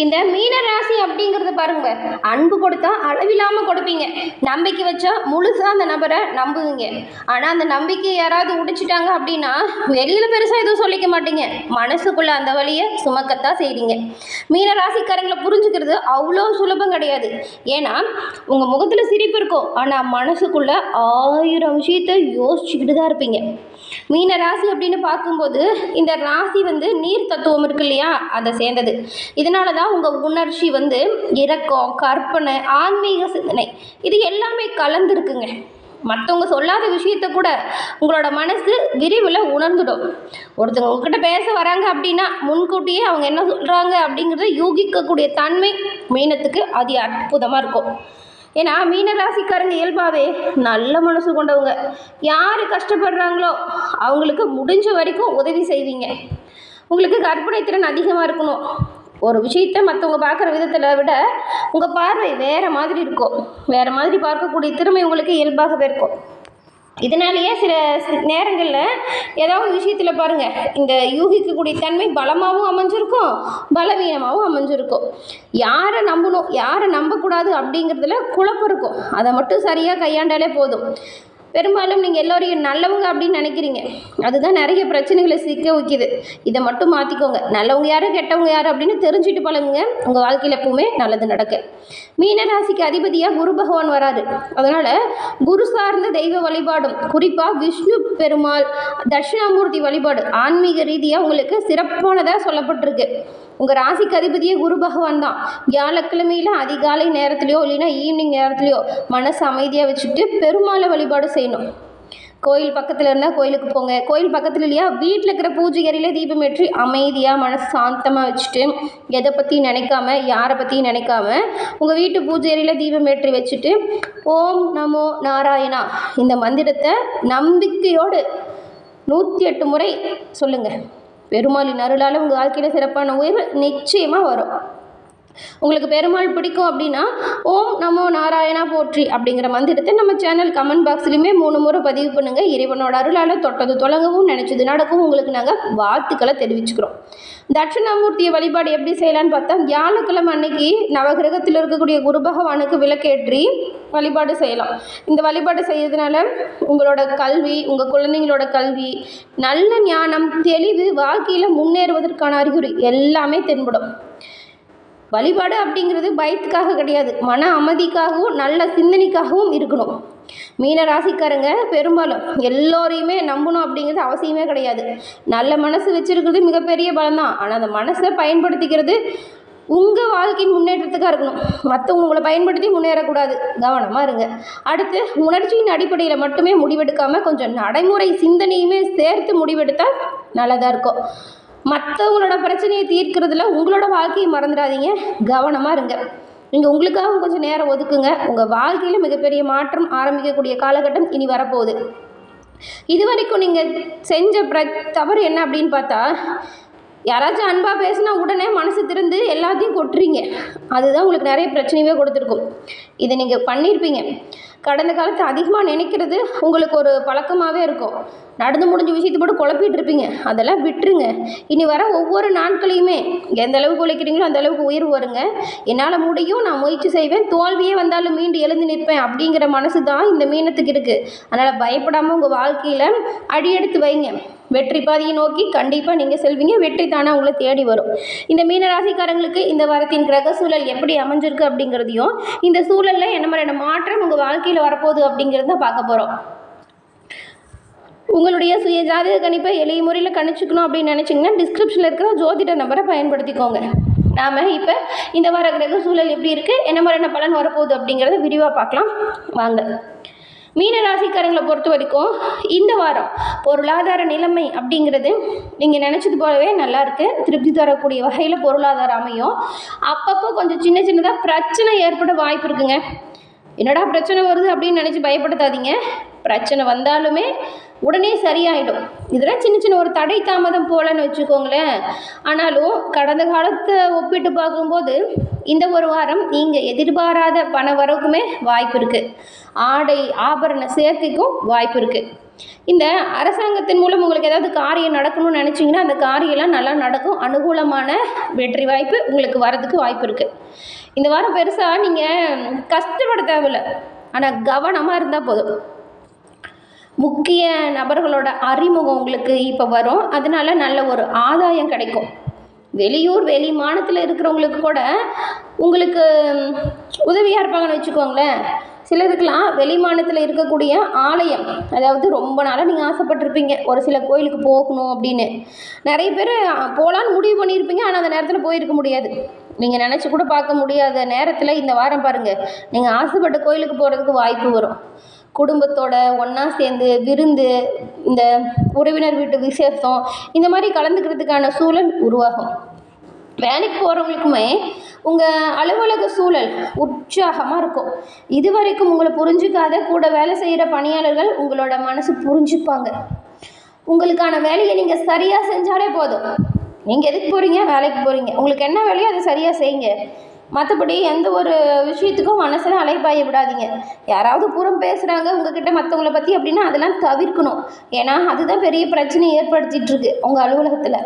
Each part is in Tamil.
இந்த மீன ராசி அப்படிங்கிறது பாருங்க, அன்பு கொடுத்தா அளவில்லாமல் கொடுப்பீங்க, நம்பிக்கை வச்சா முழுசாக அந்த நபரை நம்புவீங்க. ஆனால் அந்த நம்பிக்கையை யாராவது உடைச்சிட்டாங்க அப்படின்னா வெளியில் பெருசாக எதுவும் சொல்லிக்க மாட்டீங்க, மனசுக்குள்ள அந்த வழியை சுமக்கத்தான் செய்கிறீங்க. மீன ராசிக்காரங்களை புரிஞ்சுக்கிறது அவ்வளோ சுலபம் கிடையாது. ஏன்னா உங்கள் முகத்தில் சிரிப்பு இருக்கும், ஆனால் மனசுக்குள்ள 1000 விஷயத்தை யோசிச்சுக்கிட்டு தான் இருப்பீங்க. மீன ராசி அப்படின்னு பார்க்கும்போது இந்த ராசி நீர் தத்துவம் இருக்கு இல்லையா, அதை சேர்ந்தது. இதனால தான் உங்கள் உணர்ச்சி இரக்கம், கற்பனை, ஆன்மீக சிந்தனை இது எல்லாமே கலந்துருக்குங்க. மற்றவங்க சொல்லாத விஷயத்த கூட உங்களோட மனசு விரிவில் உணர்ந்துடும். ஒருத்தவங்க உங்ககிட்ட பேச வராங்க அப்படின்னா முன்கூட்டியே அவங்க என்ன சொல்கிறாங்க அப்படிங்கிறத யூகிக்கக்கூடிய தன்மை மீனத்துக்கு அது அற்புதமாக இருக்கும். ஏன்னா மீன ராசிக்காரங்க இயல்பாகவே நல்ல மனசு கொண்டவங்க. யார் கஷ்டப்படுறாங்களோ அவங்களுக்கு முடிஞ்ச வரைக்கும் உதவி செய்வீங்க. உங்களுக்கு கற்பனை திறன் அதிகமாக இருக்கணும். ஒரு விஷயத்தை மற்றவங்க பார்க்குற விதத்தில் விட உங்கள் பார்வை வேறு மாதிரி இருக்கும். வேறு மாதிரி பார்க்கக்கூடிய திறமை உங்களுக்கு இயல்பாகவே இருக்கும். இதனாலேயே சில நேரங்களில் ஏதாவது விஷயத்தில் பாருங்கள், இந்த யூகிக்கக்கூடிய தன்மை பலமாகவும் அமைஞ்சிருக்கும், பலவீனமாகவும் அமைஞ்சிருக்கும். யாரை நம்பணும் யாரை நம்பக்கூடாது அப்படிங்கிறதுல குழப்பம் இருக்கும். அதை மட்டும் சரியாக கையாண்டாலே போதும். பெரும்பாலும் நீங்கள் எல்லோரையும் நல்லவங்க அப்படின்னு நினைக்கிறீங்க, அதுதான் நிறைய பிரச்சனைகளை சிக்க வைக்கிது. இதை மட்டும் மாற்றிக்கோங்க. நல்லவங்க யார் கெட்டவங்க யார் அப்படின்னு தெரிஞ்சுட்டு பழகுங்க. உங்கள் வாழ்க்கையில் எப்பவுமே நல்லது நடக்க. மீனராசிக்கு அதிபதியாக குரு பகவான் வராரு. அதனால் குரு சார்ந்த தெய்வ வழிபாடும், குறிப்பாக விஷ்ணு பெருமாள், தட்சிணாமூர்த்தி வழிபாடு ஆன்மீக ரீதியாக உங்களுக்கு சிறப்பானதாக சொல்லப்பட்டிருக்கு. உங்கள் ராசிக்கு அதிபதியே குரு பகவான் தான். வியாழக்கிழமையில் அதிகாலை நேரத்துலையோ இல்லைன்னா ஈவினிங் நேரத்துலையோ மனசு அமைதியாக வச்சுட்டு பெருமாளை வழிபாடு செய்யணும். கோயில் பக்கத்தில் இருந்தால் கோயிலுக்கு போங்க. கோயில் பக்கத்தில் இல்லையா, வீட்டில் இருக்கிற பூஜை அறையில் தீபம் ஏற்றி அமைதியாக மனசு சாந்தமாக வச்சுட்டு எதை பற்றியும் நினைக்காம யாரை பற்றியும் நினைக்காம உங்கள் வீட்டு பூஜை அறையில் தீபம் ஏற்றி வச்சுட்டு ஓம் நமோ நாராயணா இந்த மந்திரத்தை நம்பிக்கையோடு 108 முறை சொல்லுங்கள். பெருமாளின் அருளால் உங்கள் வாழ்க்கையில் சிறப்பான உயர்வு நிச்சயமாக வரும். உங்களுக்கு பெருமாள் பிடிக்கும் அப்படின்னா ஓம் நமோ நாராயணா போற்றி அப்படிங்கிற மந்திரத்தை நம்ம சேனல் கமெண்ட் பாக்ஸ்லையுமே 3 முறை பதிவு பண்ணுங்கள். இறைவனோட அருளால் தொட்டது தொடங்கவும் நினச்சது நடக்கவும் உங்களுக்கு நாங்கள் வாழ்த்துக்களை தெரிவிச்சுக்கிறோம். தட்சிணாமூர்த்தியை வழிபாடு எப்படி செய்யலான்னு பார்த்தா, வியாழக்கிழமை அன்னைக்கு நவகிரகத்தில் இருக்கக்கூடிய குரு பகவானுக்கு விளக்கேற்றி வழிபாடு செய்யலாம். இந்த வழிபாடு செய்யறதுனால உங்களோட கல்வி, உங்கள் குழந்தைங்களோட கல்வி, நல்ல ஞானம், தெளிவு, வாழ்க்கையில் முன்னேறுவதற்கான அறிகுறி எல்லாமே தென்படும். வழிபாடு அப்படிங்கிறது பயத்துக்காக கிடையாது, மன அமைதிக்காகவும் நல்ல சிந்தனைக்காகவும் இருக்கணும். மீன ராசிக்காரங்க பெரும்பாலும் எல்லோரையுமே நம்பணும் அப்படிங்கிறது அவசியமே கிடையாது. நல்ல மனசு வச்சுருக்கிறது மிகப்பெரிய பலம்தான். ஆனால் அந்த மனசை பயன்படுத்திக்கிறது உங்கள் வாழ்க்கையின் முன்னேற்றத்துக்காக இருக்கணும். மற்றவங்க உங்களை பயன்படுத்தி முன்னேறக்கூடாது. கவனமாக இருங்க. அடுத்து உணர்ச்சியின் அடிப்படையில் மட்டுமே முடிவெடுக்காமல் கொஞ்சம் நடைமுறை சிந்தனையுமே சேர்த்து முடிவெடுத்தால் நல்லதாக இருக்கும். மற்றவங்களோட பிரச்சனையை தீர்க்கிறதுல உங்களோட வாழ்க்கையை மறந்துடாதீங்க. கவனமாக இருங்க. நீங்கள் உங்களுக்காக கொஞ்சம் நேரம் ஒதுக்குங்க. உங்கள் வாழ்க்கையில் மிகப்பெரிய மாற்றம் ஆரம்பிக்கக்கூடிய காலகட்டம் இனி வரப்போகுது. இது வரைக்கும் நீங்கள் செஞ்ச தவறு என்ன அப்படின்னு பார்த்தா, யாராச்சும் அன்பாக பேசினா உடனே மனசு திறந்து எல்லாத்தையும் கொட்டுறீங்க. அதுதான் உங்களுக்கு நிறைய பிரச்சனையே கொடுத்துருக்கும். இதை நீங்கள் பண்ணியிருப்பீங்க. கடந்த காலத்தை அதிகமாக நினைக்கிறது உங்களுக்கு ஒரு பழக்கமாகவே இருக்கும். நடந்து முடிஞ்ச விஷயத்தை போட்டு குழப்பிட்டு இருப்பீங்க. அதெல்லாம் விட்டுருங்க. இனி வர ஒவ்வொரு நாட்களையுமே எந்த அளவுக்கு உழைக்கிறீங்களோ அந்த அளவுக்கு உயர்வு வருங்க. என்னால் முடியும், நான் முயற்சி செய்வேன், தோல்வியே வந்தாலும் மீண்டு எழுந்து நிற்பேன் அப்படிங்கிற மனசு தான் இந்த மீனத்துக்கு இருக்குது. அதனால் பயப்படாமல் உங்கள் வாழ்க்கையில் அடியெடுத்து வைங்க. வெற்றி பாதையை நோக்கி கண்டிப்பாக நீங்கள் செல்வீங்க. வெற்றி தானே உங்களை தேடி வரும். இந்த மீனராசிக்காரங்களுக்கு இந்த வாரத்தின் கிரக சூழல் எப்படி அமைஞ்சிருக்கு அப்படிங்கிறதையும், இந்த சூழலில் என்ன மாதிரியான மாற்றம் உங்கள் வாழ்க்கையில் வரப்போகுது அப்படிங்கிறத பார்க்க போகிறோம். உங்களுடைய சுய ஜாதக கணிப்பை எளிய முறையில் கணிச்சிக்கணும் அப்படின்னு நினச்சிங்கன்னா டிஸ்கிரிப்ஷனில் இருக்கிற ஜோதிட நம்பரை பயன்படுத்திக்கோங்க. நாம் இப்போ இந்த வார கிரக சூழல் எப்படி இருக்குது, என்ன மாதிரியான பலன் வரப்போகுது அப்படிங்கிறத விரிவாக பார்க்கலாம் வாங்க. மீன ராசிக்காரங்களை பொறுத்த வரைக்கும் இந்த வாரம் பொருளாதார நிலைமை அப்படிங்கிறது நீங்கள் நினச்சது போலவே நல்லாயிருக்கு. திருப்தி தரக்கூடிய வகையில் பொருளாதாரம் அமையும். அப்பப்போ கொஞ்சம் சின்ன சின்னதாக பிரச்சனை ஏற்பட வாய்ப்பு இருக்குங்க. என்னடா பிரச்சனை வருது அப்படின்னு நினச்சி பயப்படுத்தாதீங்க. பிரச்சனை வந்தாலுமே உடனே சரியாயிடும். இதெல்லாம் சின்ன சின்ன ஒரு தடை தாமதம் போலன்னு வச்சுக்கோங்களேன். ஆனாலும் கடந்த காலத்தை ஒப்பிட்டு பார்க்கும்போது இந்த ஒரு வாரம் நீங்கள் எதிர்பாராத பண வரவுக்குமே வாய்ப்பு இருக்குது. ஆடை ஆபரண சேர்க்கைக்கும் வாய்ப்பு இருக்குது. இந்த அரசாங்கத்தின் மூலம் உங்களுக்கு ஏதாவது காரியம் நடக்கணும்னு நினச்சிங்கன்னா அந்த காரியம்லாம் நல்லா நடக்கும். அனுகூலமான வெற்றி வாய்ப்பு உங்களுக்கு வரதுக்கு வாய்ப்பு இருக்குது. இந்த வாரம் பெருசாக நீங்கள் கஷ்டப்பட தேவையில்லை, ஆனால் கவனமாக இருந்தால் போதும். முக்கிய நபர்களோட அறிமுகம் உங்களுக்கு இப்போ வரும், அதனால நல்ல ஒரு ஆதாயம் கிடைக்கும். வெளியூர் வெளி மாநிலத்தில் இருக்கிறவங்களுக்கு கூட உங்களுக்கு உதவியாக இருப்பாங்கன்னு வச்சுக்கோங்களேன். சிலருக்கெலாம் வெளி மாநிலத்தில் இருக்கக்கூடிய ஆலயம், அதாவது ரொம்ப நாளாக நீங்கள் ஆசைப்பட்டிருப்பீங்க ஒரு சில கோயிலுக்கு போகணும் அப்படின்னு. நிறைய பேர் போகலான்னு முடிவு பண்ணியிருப்பீங்க, ஆனால் அந்த நேரத்தில் போயிருக்க முடியாது. நீங்கள் நினச்சி கூட பார்க்க முடியாத நேரத்தில் இந்த வாரம் பாருங்கள், நீங்கள் ஆசைப்பட்ட கோயிலுக்கு போகிறதுக்கு வாய்ப்பு வரும். குடும்பத்தோட ஒன்றா சேர்ந்து விருந்து, இந்த உறவினர் வீட்டு விசேஷம், இந்த மாதிரி கலந்துக்கிறதுக்கான சூழல் உருவாகும். வேலைக்கு போகிறவங்களுக்குமே உங்கள் அலுவலக சூழல் உற்சாகமாக இருக்கும். இதுவரைக்கும் உங்களை புரிஞ்சுக்காத கூட வேலை செய்கிற பணியாளர்கள் உங்களோட மனசு புரிஞ்சுப்பாங்க. உங்களுக்கான வேலையை நீங்கள் சரியாக செஞ்சாலே போதும். நீங்கள் எதுக்கு போகிறீங்க, வேலைக்கு போகிறீங்க, உங்களுக்கு என்ன வேலையோ அதை சரியாக செய்யுங்க. மற்றபடி எந்த ஒரு விஷயத்துக்கும் மனசில் அலைப்பாய விடாதீங்க. யாராவது புறம் பேசுகிறாங்க உங்ககிட்ட மற்றவங்கள பற்றி அப்படின்னா அதெல்லாம் தவிர்க்கணும். ஏன்னா அதுதான் பெரிய பிரச்சனையை ஏற்படுத்திகிட்ருக்கு உங்கள் அலுவலகத்தில்.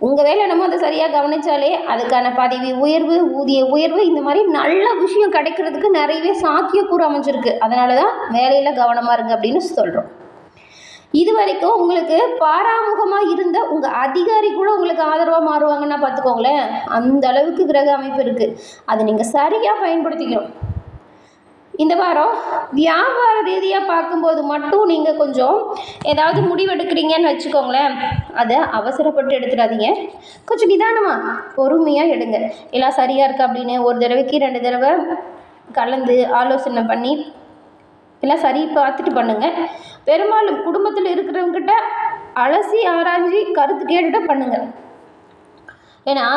உங்கள் வேலை நம்ம அதை சரியாக கவனித்தாலே அதுக்கான பதவி உயர்வு, ஊதிய உயர்வு, இந்த மாதிரி நல்ல விஷயம் கிடைக்கிறதுக்கு நிறையவே சாத்தியக்கூறு அமைஞ்சிருக்கு. அதனால தான் வேலையில் கவனமாக இருங்க அப்படின்னு சொல்கிறோம். இது வரைக்கும் உங்களுக்கு பாராமுகமாக இருந்த உங்கள் அதிகாரி கூட உங்களுக்கு ஆதரவாக மாறுவாங்கன்னா பார்த்துக்கோங்களேன். அந்த அளவுக்கு கிரக அமைப்பு இருக்குது. அதை நீங்கள் சரியாக பயன்படுத்திக்கணும். இந்த வாரம் வியாபார ரீதியாக பார்க்கும்போது மட்டும் நீங்கள் கொஞ்சம் ஏதாவது முடிவெடுக்கிறீங்கன்னு வச்சுக்கோங்களேன், அதை அவசரப்பட்டு எடுத்துடாதீங்க. கொஞ்சம் நிதானமாக பொறுமையாக எடுங்க. எல்லாம் சரியாக இருக்குது அப்படின்னு ஒரு தடவைக்கு 2 தடவை கலந்து ஆலோசனை பண்ணி எல்லாம் சரி பார்த்துட்டு பண்ணுங்கள். பெரும்பாலும் குடும்பத்தில் இருக்கிறவங்ககிட்ட அலசி ஆராய்ச்சி கருத்து கேட்டுட்டு பண்ணுங்கள். ஏன்னா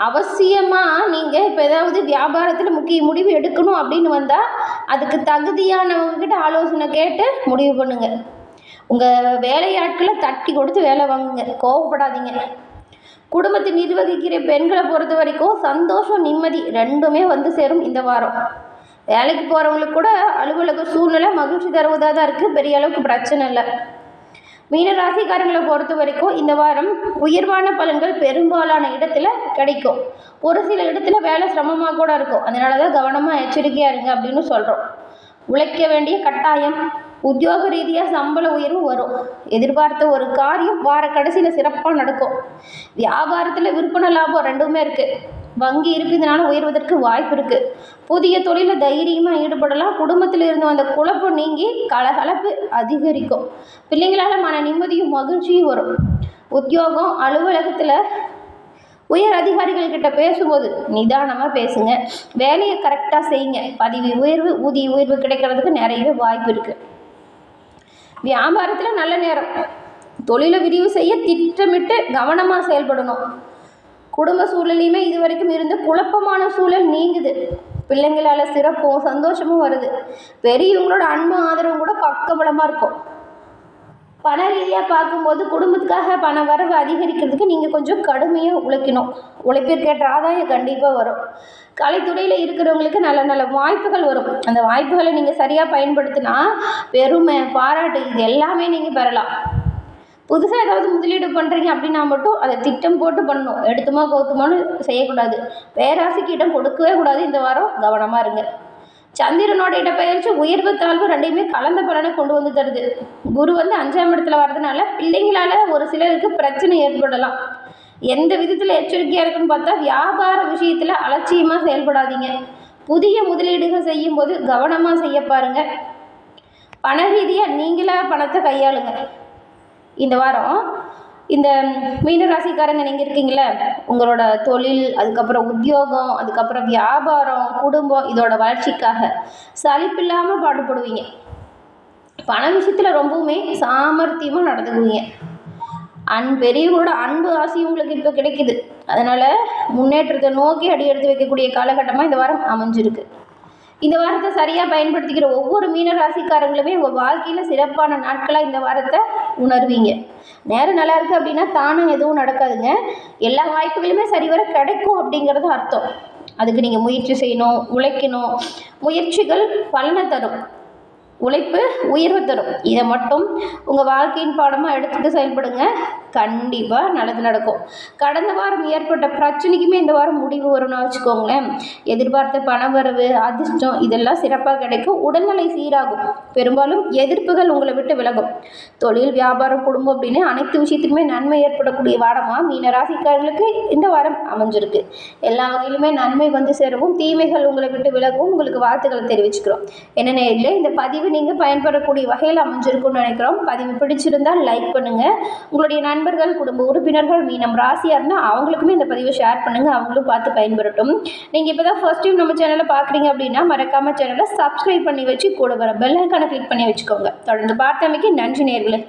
அவசியமாக நீங்கள் இப்போ ஏதாவது வியாபாரத்தில் முக்கிய முடிவு எடுக்கணும் அப்படின்னு வந்தால் அதுக்கு தகுதியானவங்ககிட்ட ஆலோசனை கேட்டு முடிவு பண்ணுங்கள். உங்கள் வேலையாட்களை தட்டி கொடுத்து வேலை வாங்குங்க, கோவப்படாதீங்க. குடும்பத்தை நிர்வகிக்கிற பெண்களை பொறுத்த வரைக்கும் சந்தோஷம், நிம்மதி ரெண்டுமே வந்து சேரும் இந்த வாரம். வேலைக்கு போகிறவங்களுக்கு கூட அலுவலக சூழ்நிலை மகிழ்ச்சி தருவதாக தான் இருக்குது, பெரிய அளவுக்கு பிரச்சனை இல்லை. மீன ராசிக்காரங்களை பொறுத்த வரைக்கும் இந்த வாரம் உயர்வான பலன்கள் பெரும்பாலான இடத்துல கிடைக்கும். ஒரு சில இடத்துல வேலை சிரமமாக கூட இருக்கும். அதனால தான் கவனமாக எச்சரிக்கையாக இருங்க அப்படின்னு சொல்கிறோம். உழைக்க வேண்டிய கட்டாயம், உத்தியோக ரீதியாக சம்பள உயர்வு வரும். எதிர்பார்த்த ஒரு காரியம் வார கடைசியில் சிறப்பாக நடக்கும். வியாபாரத்தில் விற்பனை லாபம் ரெண்டுமே இருக்குது. வங்கி இருப்பதனால உயர்வதற்கு வாய்ப்பு இருக்குது. புதிய தொழிலில் தைரியமாக ஈடுபடலாம். குடும்பத்தில் இருந்து வந்த குழப்பம் நீங்கி கலகலப்பு அதிகரிக்கும். பிள்ளைங்களால் மன நிம்மதியும் மகிழ்ச்சியும் வரும். உத்தியோகம், அலுவலகத்தில் உயர் அதிகாரிகள் கிட்ட பேசும்போது நிதானமாக பேசுங்க. வேலையை கரெக்டாக செய்யுங்க. பதவி உயர்வு, ஊதிய உயர்வு கிடைக்கிறதுக்கு நிறையவே வாய்ப்பு இருக்குது. வியாபாரத்தில் நல்ல நேரம். தொழிலை விரிவு செய்ய திட்டமிட்டு கவனமாக செயல்படணும். குடும்ப சூழலையுமே இது வரைக்கும் இருந்த குழப்பமான சூழல் நீங்குது. பிள்ளைங்களால் சிறப்பும் சந்தோஷமும் வருது. பெரியவங்களோட அன்பு ஆதரவும் கூட பக்கபலமாக இருக்கும். பண ரீதியாக பார்க்கும்போது குடும்பத்துக்காக பண வரவு அதிகரிக்கிறதுக்கு நீங்கள் கொஞ்சம் கடுமையாக உழைக்கணும். உழைப்பிற்கேற்ற ஆதாயம் கண்டிப்பாக வரும். கலைத்துறையில் இருக்கிறவங்களுக்கு நல்ல நல்ல வாய்ப்புகள் வரும். அந்த வாய்ப்புகளை நீங்கள் சரியாக பயன்படுத்தினா பெருமை, பாராட்டு இது எல்லாமே நீங்கள் பெறலாம். புதுசாக ஏதாவது முதலீடு பண்ணுறீங்க அப்படின்னா மட்டும் அதை திட்டம் போட்டு பண்ணணும். எடுத்துமா கௌத்துமான்னு செய்யக்கூடாது. பேராசைக்கு இடம் கொடுக்கவே கூடாது. இந்த வாரம் கவனமாக இருங்க. சந்திரனோட இடப்பெயர்ச்சி உயர்வு தாழ்வு ரெண்டையுமே கலந்த பலனை கொண்டு வந்து தருது. குரு 5ஆம் இடத்துல வர்றதுனால பிள்ளைங்களால் ஒரு சிலருக்கு பிரச்சனை ஏற்படலாம். எந்த விதத்தில் எச்சரிக்கையாக இருக்குன்னு பார்த்தா வியாபார விஷயத்தில் அலட்சியமாக செயல்படாதீங்க. புதிய முதலீடுகள் செய்யும்போது கவனமாக செய்ய பாருங்கள். பண ரீதியாக நீங்களாக பணத்தை கையாளுங்க. இந்த வாரம் இந்த மீனராசிக்காரங்க நீங்கள் இருக்கீங்களே, உங்களோட தொழில், அதுக்கப்புறம் உத்தியோகம், அதுக்கப்புறம் வியாபாரம், குடும்பம் இதோட வளர்ச்சிக்காக சலிப்பில்லாமல் பாடுபடுவீங்க. பண விஷயத்தில் ரொம்பவுமே சாமர்த்தியமாக நடந்துக்குவீங்க. பெரியவங்களோட அன்பு ஆசை உங்களுக்கு இப்போ கிடைக்குது. அதனால் முன்னேற்றத்தை நோக்கி அடி எடுத்து வைக்கக்கூடிய காலகட்டமாக இந்த வாரம் அமைஞ்சிருக்கு. இந்த வாரத்தை சரியாக பயன்படுத்திக்கிற ஒவ்வொரு மீன ராசிக்காரங்களுமே உங்கள் வாழ்க்கையில் சிறப்பான நாட்களாக இந்த வாரத்தை உணர்வீங்க. நேரம் நல்லா இருக்குது அப்படின்னா தானும் எதுவும் நடக்காதுங்க. எல்லா வாய்ப்புகளுமே சரிவர கிடைக்கும் அப்படிங்கிறது அர்த்தம். அதுக்கு நீங்கள் முயற்சி செய்யணும், உழைக்கணும். முயற்சிகள் பலனை தரும். உழைப்பு உயர்வு தரும். இதை மட்டும் உங்கள் வாழ்க்கையின் பாடமாக எடுத்துகிட்டு செயல்படுங்க. கண்டிப்பாக நல்லது நடக்கும். கடந்த வாரம் ஏற்பட்ட பிரச்சனைக்குமே இந்த வாரம் முடிவு வரும்னு வச்சுக்கோங்களேன். எதிர்பார்த்த பணவரவு, அதிர்ஷ்டம் இதெல்லாம் சிறப்பாக கிடைக்கும். உடல்நிலை சீராகும். பெரும்பாலும் எதிர்ப்புகள் உங்களை விட்டு விலகும். தொழில், வியாபாரம், குடும்பம் அப்படின்னு அனைத்து விஷயத்துக்குமே நன்மை ஏற்படக்கூடிய வாரமாக மீன ராசிக்காரர்களுக்கு இந்த வாரம் அமைஞ்சிருக்கு. எல்லா வகையிலுமே நன்மை வந்து சேரவும், தீமைகள் உங்களை விட்டு விலகவும் உங்களுக்கு வாழ்த்துக்களை தெரிவிச்சுக்கிறோம். என்னென்ன இல்லை, இந்த பதிவு நீங்கள் பயன்படக்கூடிய வகையில் அமைஞ்சிருக்கும்னு நினைக்கிறோம். பதிவு பிடிச்சிருந்தால் லைக் பண்ணுங்கள். உங்களுடைய நண்பர்கள், குடும்ப உறுப்பினர்கள் மீனம் ராசியாக இருந்தால் அவங்களுக்குமே இந்த பதிவை ஷேர் பண்ணுங்கள். அவங்களும் பார்த்து பயன்பெறட்டும். நீங்கள் இப்போ தான் ஃபர்ஸ்ட் டைம் நம்ம சேனலை பார்க்குறீங்க அப்படின்னா மறக்காமல் சேனலை சப்ஸ்கிரைப் பண்ணி வச்சு கூட வர பெல் ஐக்கானை கிளிக் பண்ணி வச்சுக்கோங்க. தொடர்ந்து பார்த்தமைக்கு நன்றி நேயர்களே.